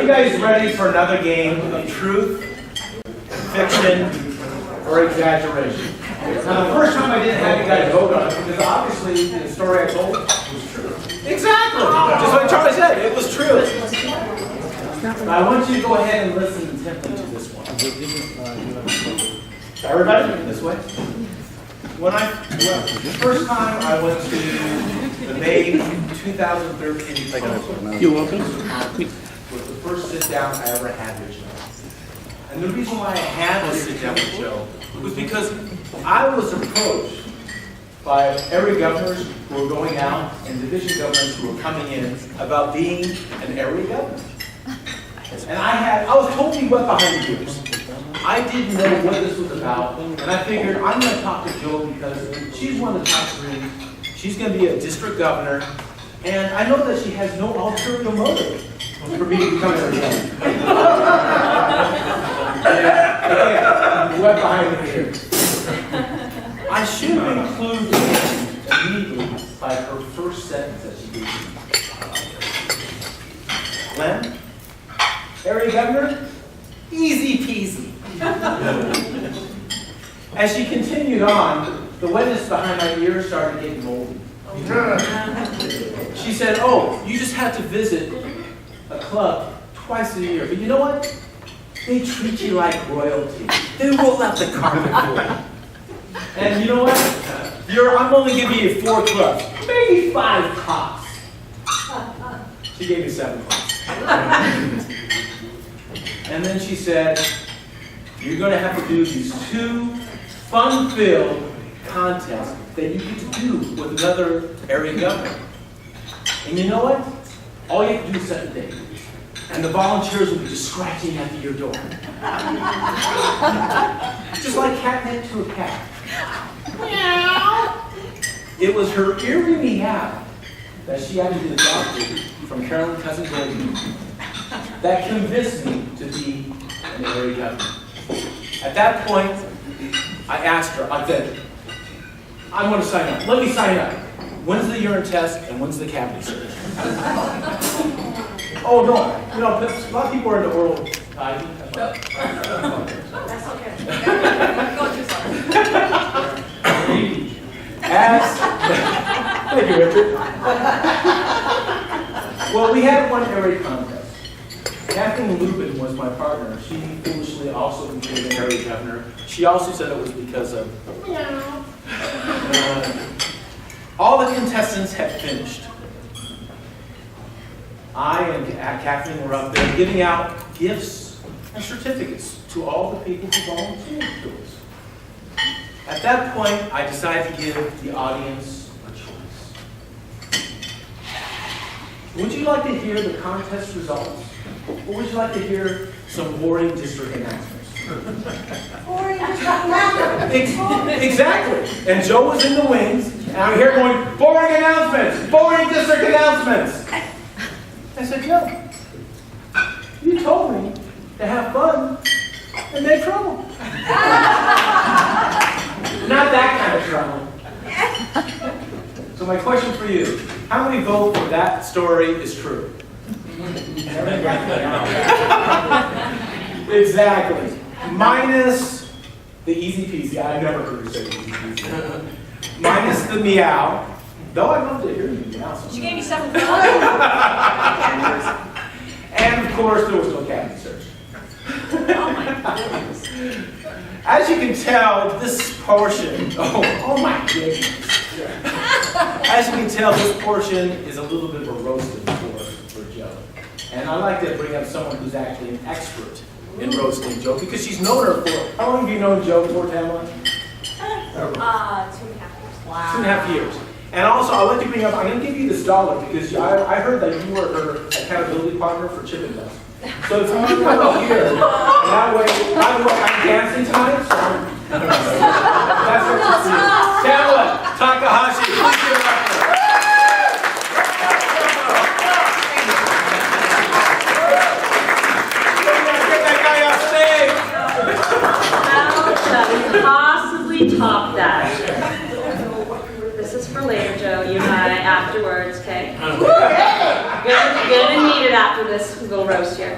you guys ready for another game of truth, fiction, or exaggeration? Now, the first time I didn't have you guys vote on it because obviously the story I told was true. Exactly! Just like Charlie said, it was true. Now, I want you to go ahead and listen intently to this one. Everybody, this way. The first time I went to the May 2013 You're welcome. was the first sit-down I ever had with Joe. And the reason why I had to sit down with Joe was because I was approached by area governors who were going out and division governors who were coming in about being an area governor. And I was totally wet behind the ears. I didn't know what this was about, and I figured I'm going to talk to Joe because she's one of the top three. She's going to be a district governor, and I know that she has no ulterior motive for me to become area governor. Again, wet behind the ears. I should have included immediately by her first sentence that she gave me. Glenn, area governor, easy peasy. As she continued on, the wetness behind my ears started getting moldy. She said, "Oh, you just have to visit a club twice a year. But you know what? They treat you like royalty. They roll out the carpet for you. And you know what? I'm only giving you 4 clubs, maybe 5 tops." She gave me 7 clubs. And then she said, "You're going to have to do these 2 fun-filled contests that you get to do with another area governor. And you know what? All you have to do is set the date. And the volunteers will be just scratching at your door. Just like catnip to a cat. Meow." It was her eerie meow that she had to do the dog food from Carolyn Cousin Goldie that convinced me to be an area governor. At that point, I asked her, I said, "I'm going to sign up. Let me sign up. When's the urine test and when's the cavity search?" "Oh, no. You know, a lot of people are in the oral hygiene." That's okay. Go too far. Thank you, Richard. Well, we had one area contest. Kathleen Lubin was my partner. She foolishly also became an area governor. She also said it was because of meow. All the contestants had finished. I and Kathleen were up there giving out gifts and certificates to all the people who volunteered to us. At that point, I decided to give the audience a choice. Would you like to hear the contest results? Or would you like to hear some boring district announcements? Boring district announcements. Exactly. And Joe was in the wings, and I'm here going, "Boring announcements! Boring district announcements!" I said, "No. You told me to have fun and make trouble." Not that kind of trouble. So my question for you, how many vote for that story is true? Exactly. Minus the easy peasy. I never heard you say easy peasy. Minus the meow. Though I'd love to hear you meow. She gave me 7 And of course, there was no cavity search. Oh my goodness. As you can tell, this portion, oh my goodness. As you can tell, this portion is a little bit of a roasted for Joe. And I like to bring up someone who's actually an expert in roasting Joe because she's known her for, how long have you known Joe for, Tamala? 2.5 years. Wow. 2.5 years. And also, I'd like to bring up, I'm going to give you this $1 because I heard that you were her accountability partner for Chipping Dust. So if you come up here, and that way, by the way, I'm dancing tonight, so that's what you see. Tamala, Takahashi, please give it up for her. Get that guy off stage! How shall we possibly top that? This is for later, Joe. You and I afterwards, okay? Good and needed it after this little roast here.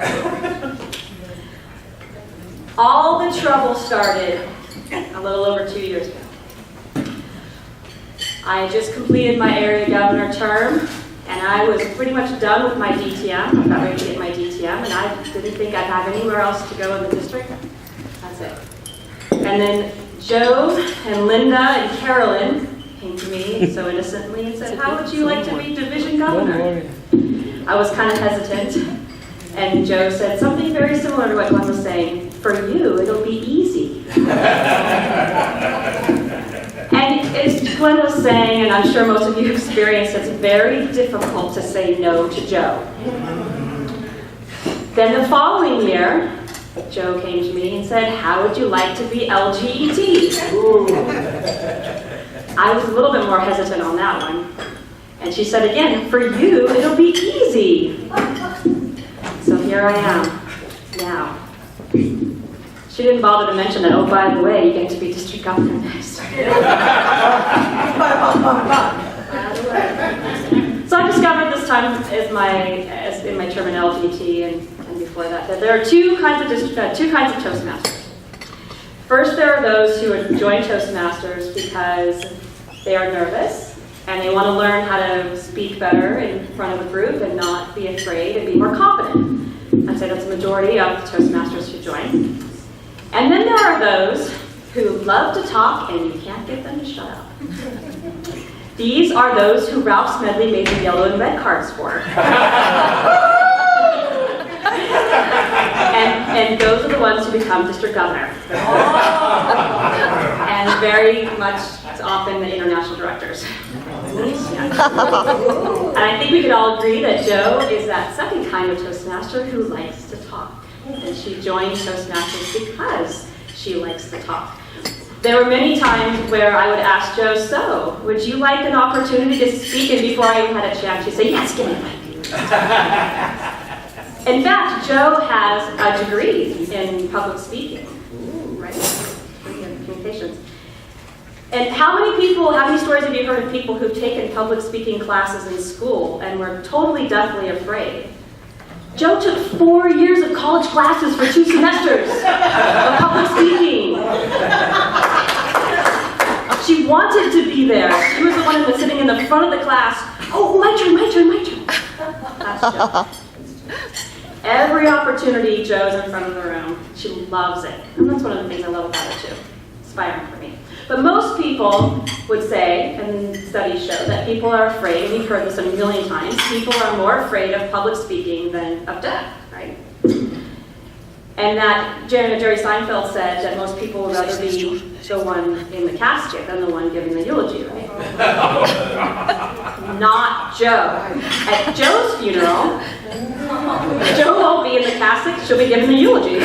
All the trouble started a little over 2 years ago. I had just completed my area governor term, and I was pretty much done with my DTM. I got ready to get my DTM, and I didn't think I'd have anywhere else to go in the district. That's it. And then Joe and Linda and Carolyn came to me so innocently and said, "How would you like to be division governor?" I was kind of hesitant, and Joe said something very similar to what Glenn was saying. "For you, it'll be easy." And as Glenn was saying, and I'm sure most of you experienced, it's very difficult to say no to Joe. Then the following year, Joe came to me and said, "How would you like to be LGBT?" I was a little bit more hesitant on that one. And she said again, "For you, it'll be easy." So here I am, now. She didn't bother to mention that, "Oh, by the way, you get to be district governor next." So I discovered this time as in my term in LGBT and before that there are two kinds of Toastmasters. First, there are those who would join Toastmasters because they are nervous and they want to learn how to speak better in front of a group and not be afraid and be more confident. I'd say that's the majority of the Toastmasters who join. And then there are those who love to talk and you can't get them to shut up. These are those who Ralph Smedley made the yellow and red cards for. And those are the ones who become district governor. And very much often the international directors. And I think we could all agree that Jo is that second kind of Toastmaster who likes to talk. And she joined Toastmasters because she likes to talk. There were many times where I would ask Jo, "So, would you like an opportunity to speak?" And before I even had a chance, she'd say, "Yes, give me a mic." In fact, Jo has a degree in public speaking, right? Communications. And how many stories have you heard of people who've taken public speaking classes in school and were totally deathly afraid? Jo took 4 years of college classes for 2 semesters of public speaking. She wanted to be there. She was the one who was sitting in the front of the class. "Oh, my turn, my turn, my turn." That's Jo. Every opportunity, Jo's in front of the room. She loves it. And that's one of the things I love about her too. Inspiring for me. But most people would say, and studies show, that people are afraid, and we've heard this a million times, people are more afraid of public speaking than of death, right? And that Jerry Seinfeld said that most people would rather be the one in the casket than the one giving the eulogy, right? Not Jo. At Jo's funeral, Jo won't be in the casket, she'll be giving the eulogy.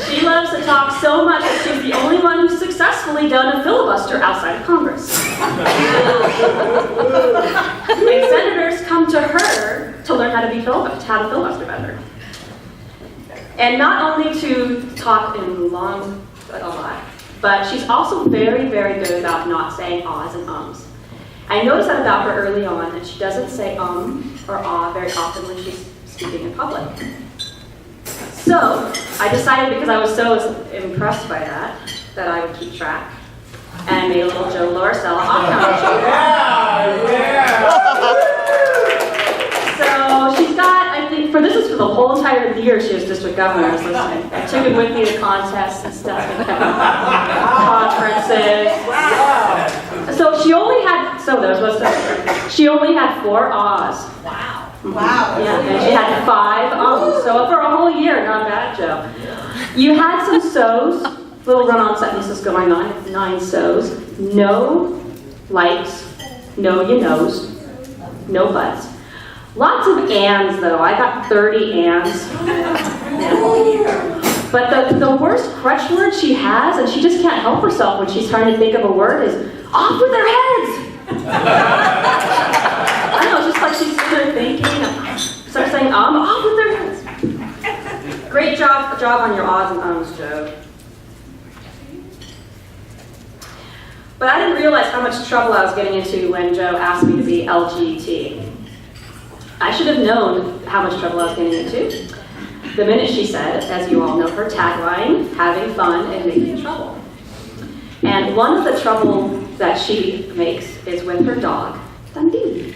She loves to talk so much that she's the only one who's successfully done a filibuster outside of Congress. And senators come to her to learn how to filibuster better. And not only to talk in long, a lot, but she's also very, very good about not saying ahs and ums. I noticed that about her early on, that she doesn't say or ah very often when she's speaking in public. So I decided, because I was so impressed by that I would keep track. And I made a little Lauricella off-count sheet. So she's got, I think, this is for the whole entire year she was district governor. I was listening. I took it with me to contests and stuff, and conferences. So she only had, she only had 4 ahs. Wow. Wow. Yeah, and she had 5 ums. So for a whole year, not bad, Jo. You had some so's, little run-on sentences going on, 9 so's. No likes, no you knows, no buts. Lots of ands, though. I got 30 ands. But the worst crutch word she has, and she just can't help herself when she's trying to think of a word, is off with their heads! I don't know, it's just like she's sitting there thinking, starts saying off with their heads. Great job on your ahs and ums, Jo. But I didn't realize how much trouble I was getting into when Joe asked me to be LGBT. I should have known how much trouble I was getting into the minute she said, as you all know her tagline, having fun and making trouble. And one of the trouble that she makes is with her dog, Dundee.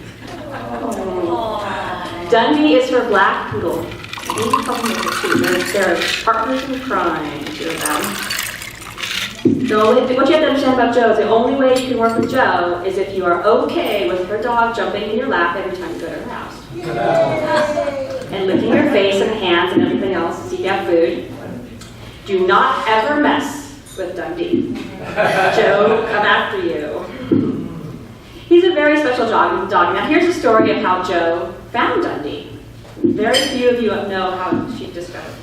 Dundee is her black poodle. Maybe troublemakers too. They're partners in crime, two of them. So what you have to understand about Joe is the only way you can work with Joe is if you are okay with her dog jumping in your lap every time you go to her house. And licking your face and hands and everything else to seek out food. Do not ever mess with Dundee. Joe, come after you. He's a very special dog. Now here's the story of how Joe found Dundee. Very few of you know how she discovered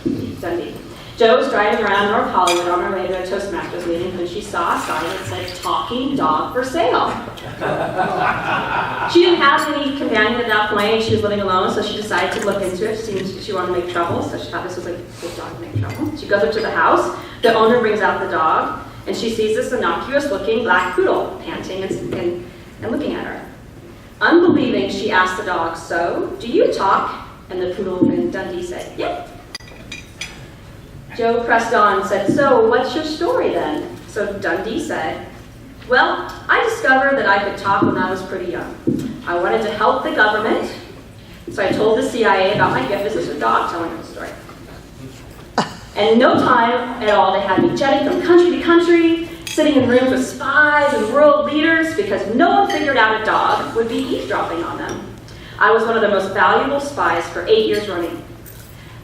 Dundee. Joe was driving around North Hollywood on her way to a Toastmasters meeting when she saw a sign that said, "Talking dog for sale." She didn't have any companion at that point. She was living alone, so she decided to look into it. She wanted to make trouble, so she thought this was a good dog to make trouble. She goes up to the house. The owner brings out the dog, and she sees this innocuous-looking black poodle panting and looking at her. Unbelieving, she asked the dog, "So, do you talk?" And the poodle and Dundee said, "Yep." Joe pressed on and said, "So, what's your story then?" So Dundee said, "Well, I discovered that I could talk when I was pretty young. I wanted to help the government, so I told the CIA about my gift." This is her dog telling her the story. And in no time at all, they had me jetting from country to country, sitting in rooms with spies and world leaders, because no one figured out a dog would be eavesdropping on them. I was one of the most valuable spies for 8 years running.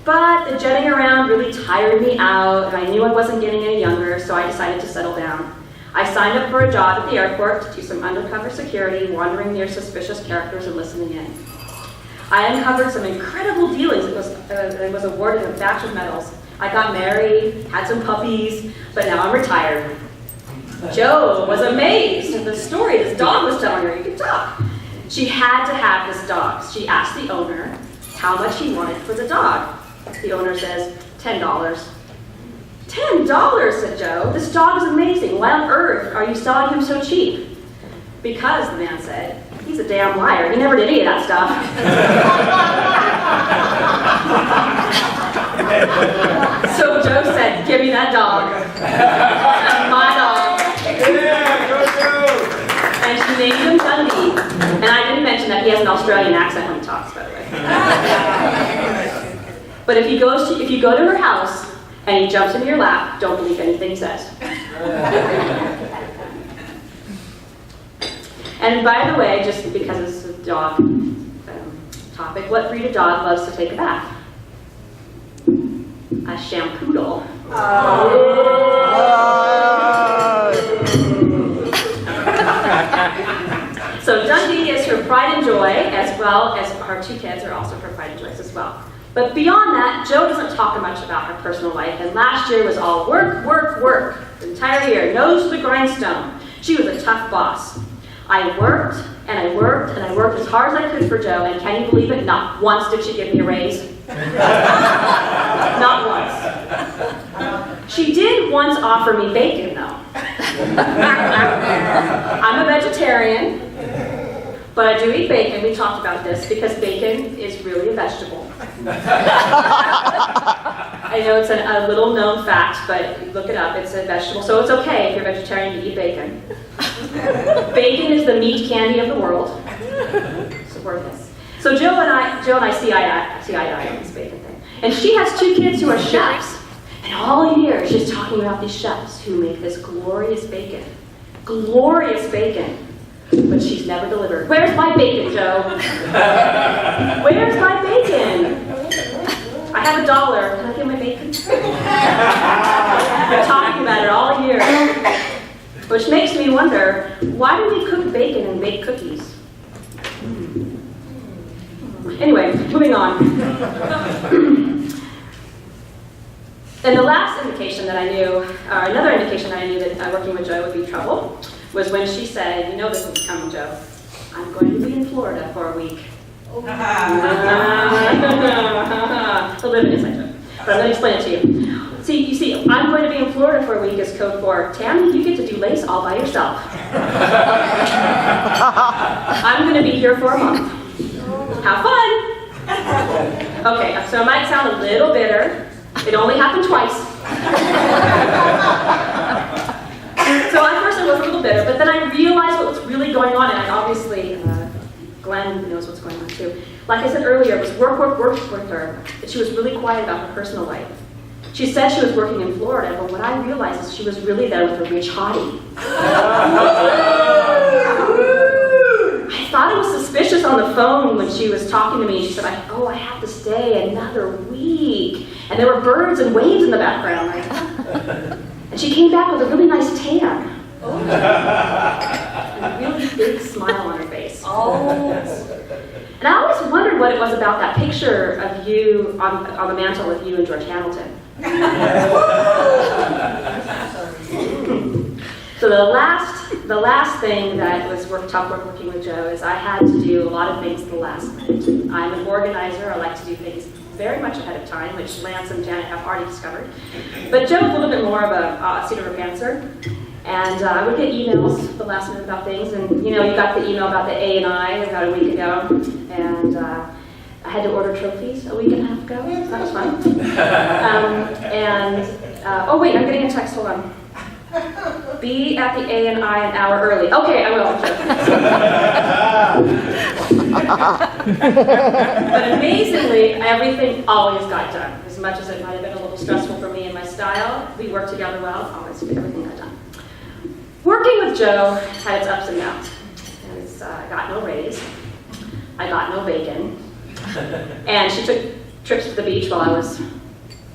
But the jetting around really tired me out, and I knew I wasn't getting any younger, so I decided to settle down. I signed up for a job at the airport to do some undercover security, wandering near suspicious characters and listening in. I uncovered some incredible dealings. It was awarded a batch of medals. I got married, had some puppies, but now I'm retired. Joe was amazed at the story this dog was telling her. You could talk. She had to have this dog. She asked the owner how much he wanted for the dog. The owner says, $10. $10, said Joe. This dog is amazing. Why on earth are you selling him so cheap? Because, the man said, he's a damn liar. He never did any of that stuff. So Joe said, "Give me that dog." That's my dog. Yeah, go Joe! And she named him Dundee. And I didn't mention that he has an Australian accent when he talks, by the way. But if you go to her house and he jumps into your lap, don't believe anything he says. And by the way, just because it's a dog topic, what breed of dog loves to take a bath? A shampoodle. So Dundee is her pride and joy, as well as her two kids are also her pride and joys as well. But beyond that, Joe doesn't talk much about her personal life, and last year was all work, work, work. The entire year, nose to the grindstone. She was a tough boss. I worked, and I worked, and I worked as hard as I could for Joe, and can you believe it? Not once did she give me a raise. Not once. She did once offer me bacon, though. I'm a vegetarian, but I do eat bacon. We talked about this because bacon is really a vegetable. I know it's a little known fact, but look it up. It's a vegetable, so it's okay if you're vegetarian to eat bacon. Bacon is the meat candy of the world. It's worthless. So Joe and I see eye to eye on this bacon thing. And she has two kids who are chefs. And all year she's talking about these chefs who make this glorious bacon. Glorious bacon. But she's never delivered. Where's my bacon, Joe? Where's my bacon? I have $1. Can I get my bacon? They're talking about it all year. Which makes me wonder, why do we cook bacon and bake cookies? Anyway, moving on. And the last indication that I knew, or another indication that I knew that working with Joe would be trouble, was when she said, you know this one's coming, Joe, I'm going to be in Florida for a week. A little bit of an inside joke, but I'm going to explain it to you. You see, I'm going to be in Florida for a week is code for, Tammy, you get to do lace all by yourself. I'm going to be here for a month. Have fun. Okay, so it might sound a little bitter. It only happened twice. So at first I was a little bitter, but then I realized what was really going on, and I obviously, Glenn knows what's going on too. Like I said earlier, it was work with her, but she was really quiet about her personal life. She said she was working in Florida, but what I realized is she was really there with a rich hottie. I thought it was suspicious on the phone when she was talking to me. She said, I have to stay another week. And there were birds and waves in the background. And she came back with a really nice tan. And a really big smile on her face. And I always wondered what it was about that picture of you on the mantle with you and George Hamilton. So the last thing that was tough working with Joe is I had to do a lot of things at the last minute. I'm an organizer. I like to do things very much ahead of time, which Lance and Janet have already discovered. But Joe's a little bit more of a seat of her pantser. And I would get emails at the last minute about things. And you got the email about the A&I about a week ago. And I had to order trophies a week and a half ago. So that was fun. Oh wait, I'm getting a text, hold on. Be at the A&I an hour early. Okay, I will. But amazingly, everything always got done. As much as it might have been a little stressful for me and my style, we worked together well. Always everything got done. Working with Joe had its ups and downs. I got no raise. I got no bacon. And she took trips to the beach while I was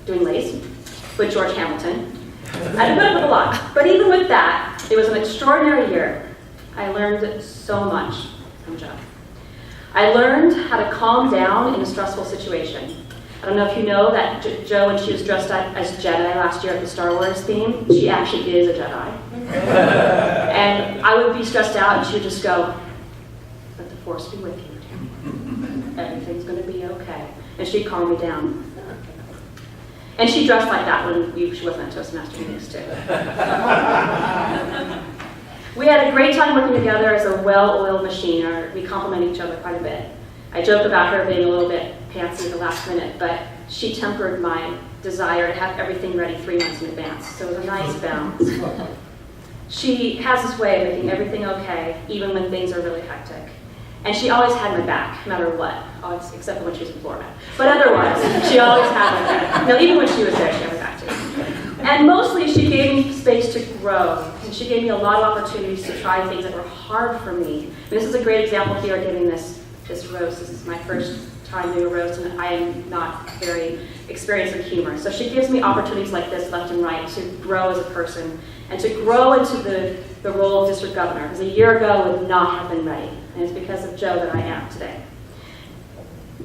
doing lace with George Hamilton. I had to put up with a lot. But even with that, it was an extraordinary year. I learned so much from Joe. I learned how to calm down in a stressful situation. I don't know if you know that Joe, when she was dressed up as Jedi last year at the Star Wars theme, she actually is a Jedi. And I would be stressed out and she would just go, let the Force be with you. Everything's going to be okay. And she'd calm me down. And she dressed like that when she wasn't at Toastmasters meetings too. We had a great time working together as a well-oiled machine. We complement each other quite a bit. I joke about her being a little bit pantsy at the last minute, but she tempered my desire to have everything ready 3 months in advance. So it was a nice balance. She has this way of making everything okay, even when things are really hectic. And she always had my back, no matter what, except for when she was in Florida. But otherwise, she always had my back. No, even when she was there, she had my back too. And mostly, she gave me space to grow. And she gave me a lot of opportunities to try things that were hard for me. And this is a great example here, giving this roast. This is my first time doing a roast, and I am not very experienced with humor. So she gives me opportunities like this left and right to grow as a person and to grow into the role of district governor. Because a year ago, I would not have been ready. And it's because of Joe that I am today.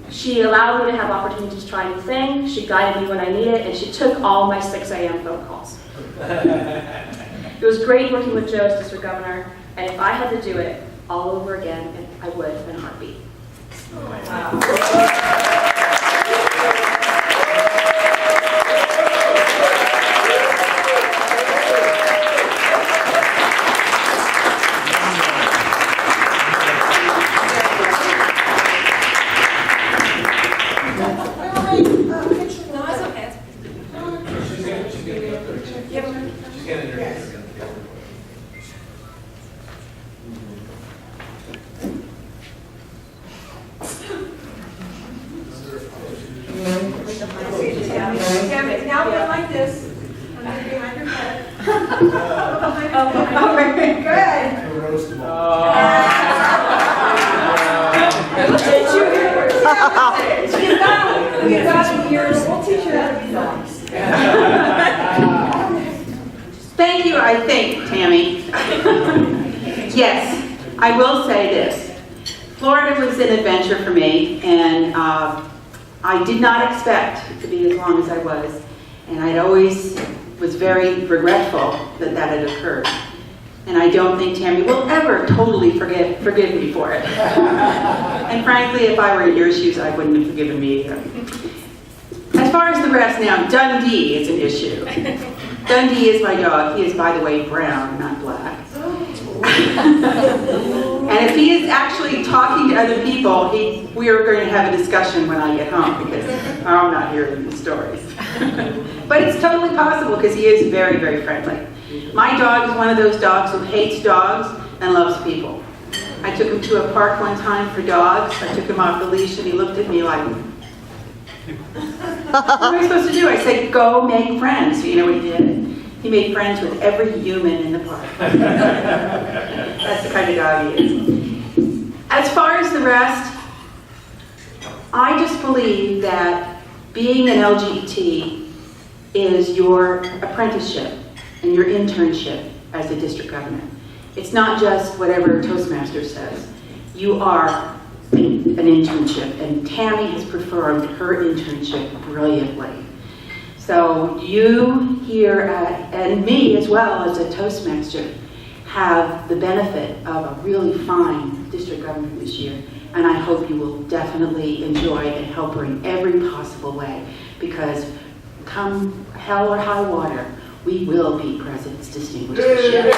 She allowed me to have opportunities to try new things. She guided me when I needed, and she took all my 6 a.m. phone calls. It was great working with Joe as district governor, and if I had to do it all over again, I would in a heartbeat. Wow. Now go like this. Behind your head. Good. You got years. We'll teach you how to be nice. Thank you, I think, Tammy. Yes, I will say this. Florida was an adventure for me, and I did not expect to be as long as I was, and I always was very regretful that had occurred. And I don't think Tammy will ever totally forgive me for it. And frankly, if I were in your shoes, I wouldn't have forgiven me either. As far as the rest now, Dundee is an issue. Dundee is my dog. He is, by the way, brown, not black. And if he is actually talking to other people, we are going to have a discussion when I get home because I'm not hearing these stories. But it's totally possible because he is very, very friendly. My dog is one of those dogs who hates dogs and loves people. I took him to a park one time for dogs. I took him off the leash and he looked at me like, what am I supposed to do? I said, go make friends. So you know what he did? He made friends with every human in the park. That's the kind of dog he is. As far as the rest, I just believe that being an LGBT is your apprenticeship and your internship as a district governor. It's not just whatever Toastmasters says. You are an internship, and Tammy has performed her internship brilliantly. So you here, and me as well as a Toastmaster, have the benefit of a really fine district governor this year, and I hope you will definitely enjoy and help her in every possible way, because come hell or high water, we will be President's Distinguished this year.